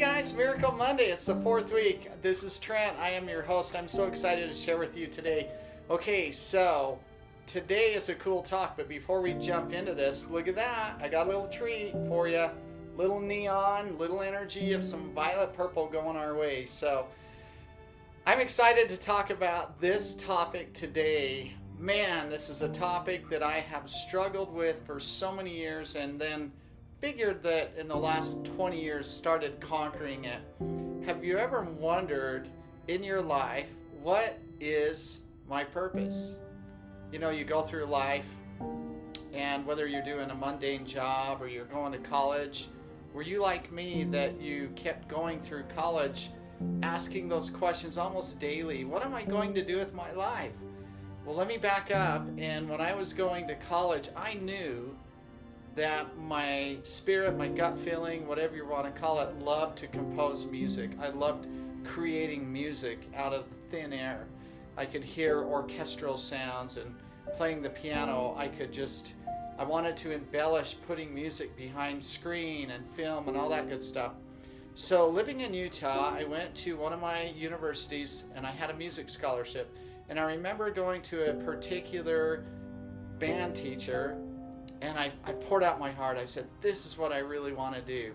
guys, Miracle Monday. It's the fourth week. This is Trent. I am your host. I'm so excited to share with you today. Okay, so today is a cool talk, but before we jump into this, look at that. I got a little treat for you. Little neon, little energy of some violet purple going our way. So I'm excited to talk about this topic today. Man, this is a topic that I have struggled with for so many years, and then figured that in the last 20 years started conquering it. Have you ever wondered in your life, what is my purpose? You know, you go through life, and whether you're doing a mundane job or you're going to college, were you like me that you kept going through college asking those questions almost daily? What am I going to do with my life? Well, let me back up. And when I was going to college, I knew that my spirit, my gut feeling, whatever you want to call it, loved to compose music. I loved creating music out of thin air. I could hear orchestral sounds, and playing the piano, I wanted to embellish putting music behind screen and film and all that good stuff. So living in Utah, I went to one of my universities and I had a music scholarship. And I remember going to a particular band teacher, and I poured out my heart. I said, this is what I really want to do.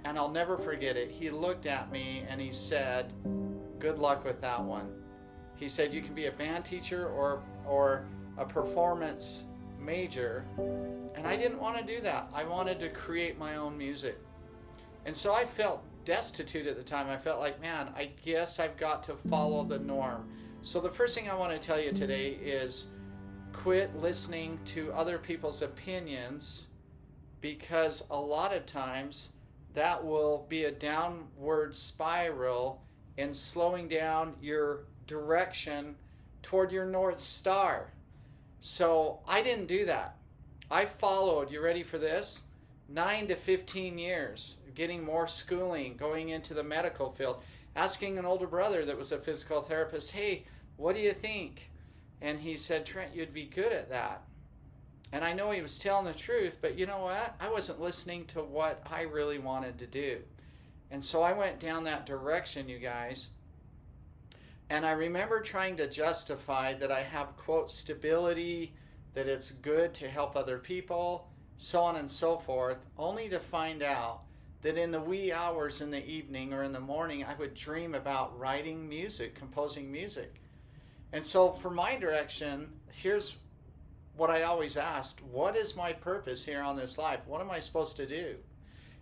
And I'll never forget it. He looked at me and he said, good luck with that one. He said, you can be a band teacher or a performance major. And I didn't want to do that. I wanted to create my own music. And so I felt destitute at the time. I felt like, man, I guess I've got to follow the norm. So the first thing I want to tell you today is quit listening to other people's opinions, because a lot of times that will be a downward spiral in slowing down your direction toward your North Star. So I didn't do that. I followed, you ready for this? 9 to 15 years, getting more schooling, going into the medical field, asking an older brother that was a physical therapist, hey, what do you think? And he said, Trent, you'd be good at that. And I know he was telling the truth, but you know what? I wasn't listening to what I really wanted to do. And so I went down that direction, you guys. And I remember trying to justify that I have, quote, stability, that it's good to help other people, so on and so forth, only to find out that in the wee hours in the evening or in the morning, I would dream about writing music, composing music. And so for my direction, here's what I always asked: what is my purpose here on this life? What am I supposed to do?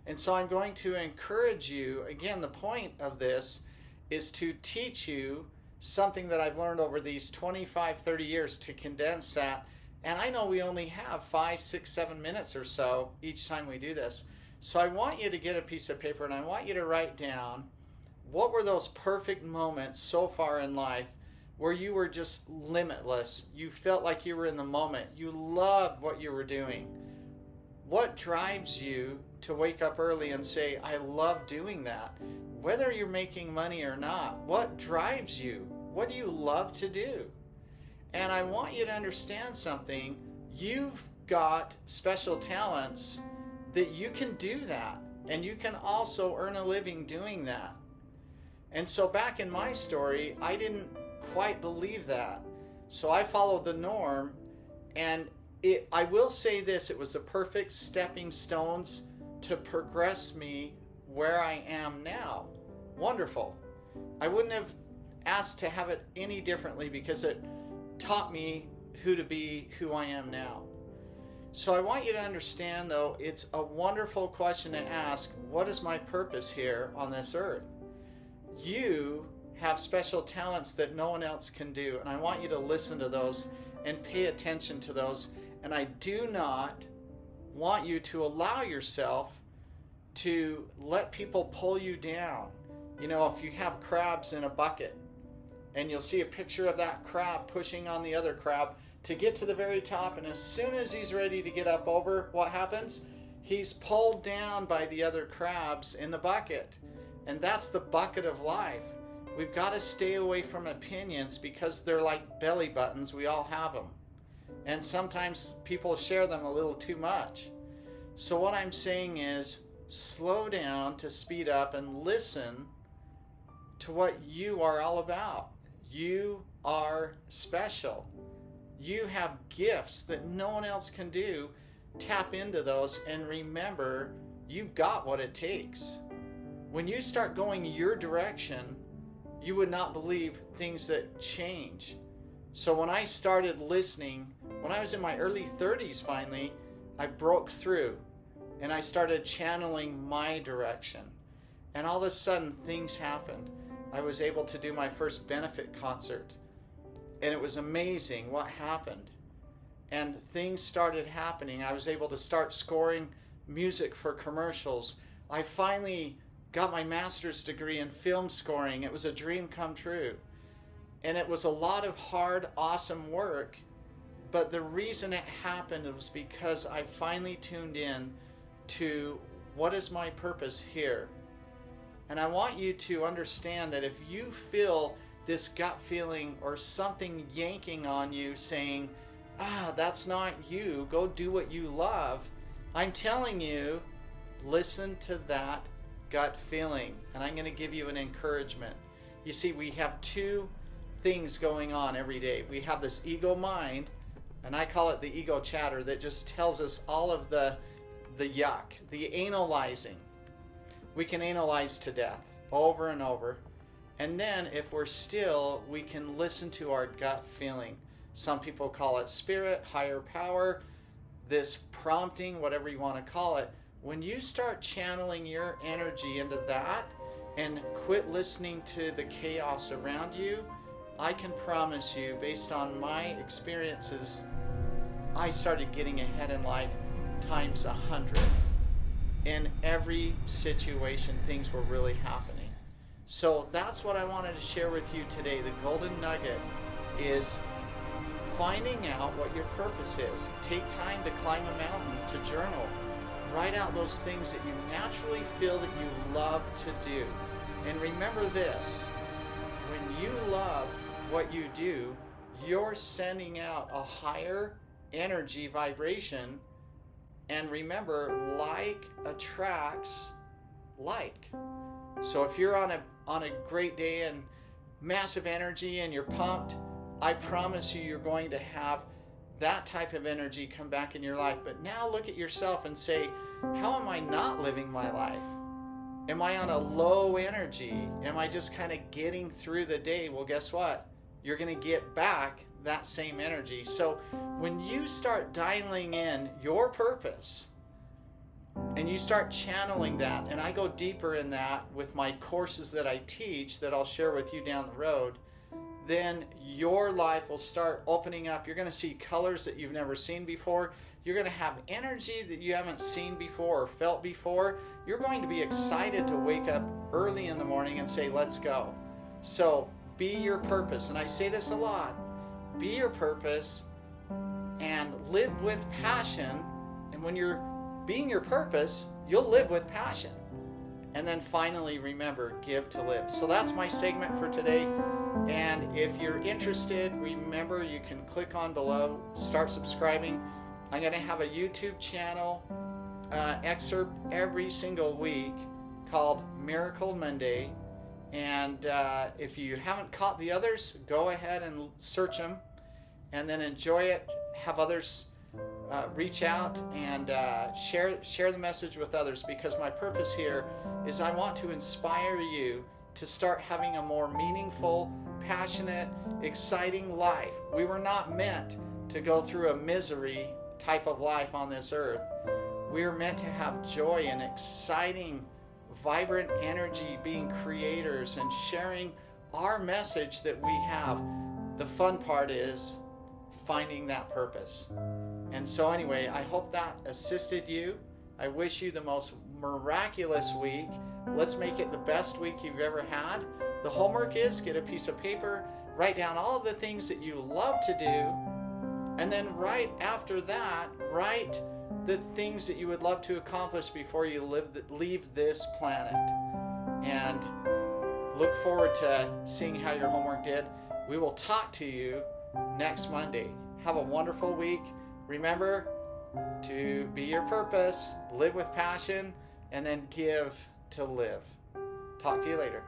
And so I'm going to encourage you, again, the point of this is to teach you something that I've learned over these 25, 30 years, to condense that. And I know we only have 5, 6, 7 minutes or so each time we do this. So I want you to get a piece of paper and I want you to write down, what were those perfect moments so far in life where you were just limitless? You felt like you were in the moment. You loved what you were doing. What drives you to wake up early and say, I love doing that? Whether you're making money or not, what drives you? What do you love to do? And I want you to understand something. You've got special talents that you can do that. And you can also earn a living doing that. And so back in my story, I didn't quite believe that. So I followed the norm, and I will say this, it was the perfect stepping stones to progress me where I am now. Wonderful. I wouldn't have asked to have it any differently, because it taught me who to be, who I am now. So I want you to understand, though, it's a wonderful question to ask, what is my purpose here on this earth? You have special talents that no one else can do, and I want you to listen to those and pay attention to those. And I do not want you to allow yourself to let people pull you down. You know, if you have crabs in a bucket and you'll see a picture of that crab pushing on the other crab to get to the very top, and as soon as he's ready to get up over, what happens? He's pulled down by the other crabs in the bucket. And that's the bucket of life. We've got to stay away from opinions, because they're like belly buttons. We all have them. And sometimes people share them a little too much. So what I'm saying is, slow down to speed up and listen to what you are all about. You are special. You have gifts that no one else can do. Tap into those and remember, you've got what it takes. When you start going your direction, you would not believe things that change. So when I started listening, when I was in my early 30s finally, I broke through and I started channeling my direction. And all of a sudden things happened. I was able to do my first benefit concert. And it was amazing what happened. And things started happening. I was able to start scoring music for commercials. I finally got my master's degree in film scoring. It was a dream come true. And it was a lot of hard, awesome work. But the reason it happened was because I finally tuned in to what is my purpose here. And I want you to understand that if you feel this gut feeling or something yanking on you saying, that's not you, go do what you love, I'm telling you, listen to that gut feeling. And I'm going to give you an encouragement. You see, we have two things going on every day. We have this ego mind, and I call it the ego chatter, that just tells us all of the yuck, the analyzing. We can analyze to death over and over. And then if we're still, we can listen to our gut feeling. Some people call it spirit, higher power, this prompting, whatever you want to call it. When you start channeling your energy into that and quit listening to the chaos around you, I can promise you, based on my experiences, I started getting ahead in life times 100. In every situation, things were really happening. So that's what I wanted to share with you today. The golden nugget is finding out what your purpose is. Take time to climb a mountain, to journal. Write out those things that you naturally feel that you love to do. And remember this, when you love what you do, you're sending out a higher energy vibration. And remember, like attracts like. So if you're on a great day and massive energy and you're pumped, I promise you, you're going to have that type of energy come back in your life. But now look at yourself and say, how am I not living my life? Am I on a low energy? Am I just kind of getting through the day? Well, guess what? You're going to get back that same energy. So when you start dialing in your purpose and you start channeling that, and I go deeper in that with my courses that I teach that I'll share with you down the road, then your life will start opening up. You're going to see colors that you've never seen before. You're going to have energy that you haven't seen before or felt before. You're going to be excited to wake up early in the morning and say, let's go. So be your purpose. And I say this a lot. Be your purpose and live with passion. And when you're being your purpose, you'll live with passion. And then finally, remember, give to live. So that's my segment for today. And if you're interested, remember, you can click on below, start subscribing. I'm going to have a YouTube channel excerpt every single week called Miracle Monday. And if you haven't caught the others, go ahead and search them and then enjoy it. Have others reach out and share the message with others, because my purpose here is I want to inspire you to start having a more meaningful, passionate, exciting life. We were not meant to go through a misery type of life on this earth. We are meant to have joy and exciting, vibrant energy, being creators and sharing our message that we have. The fun part is finding that purpose. And so anyway, I hope that assisted you. I wish you the most miraculous week. Let's make it the best week you've ever had. The homework is get a piece of paper, write down all of the things that you love to do, and then right after that, write the things that you would love to accomplish before you leave this planet. And look forward to seeing how your homework did. We will talk to you next Monday. Have a wonderful week. Remember to be your purpose, live with passion, and then give to live. Talk to you later.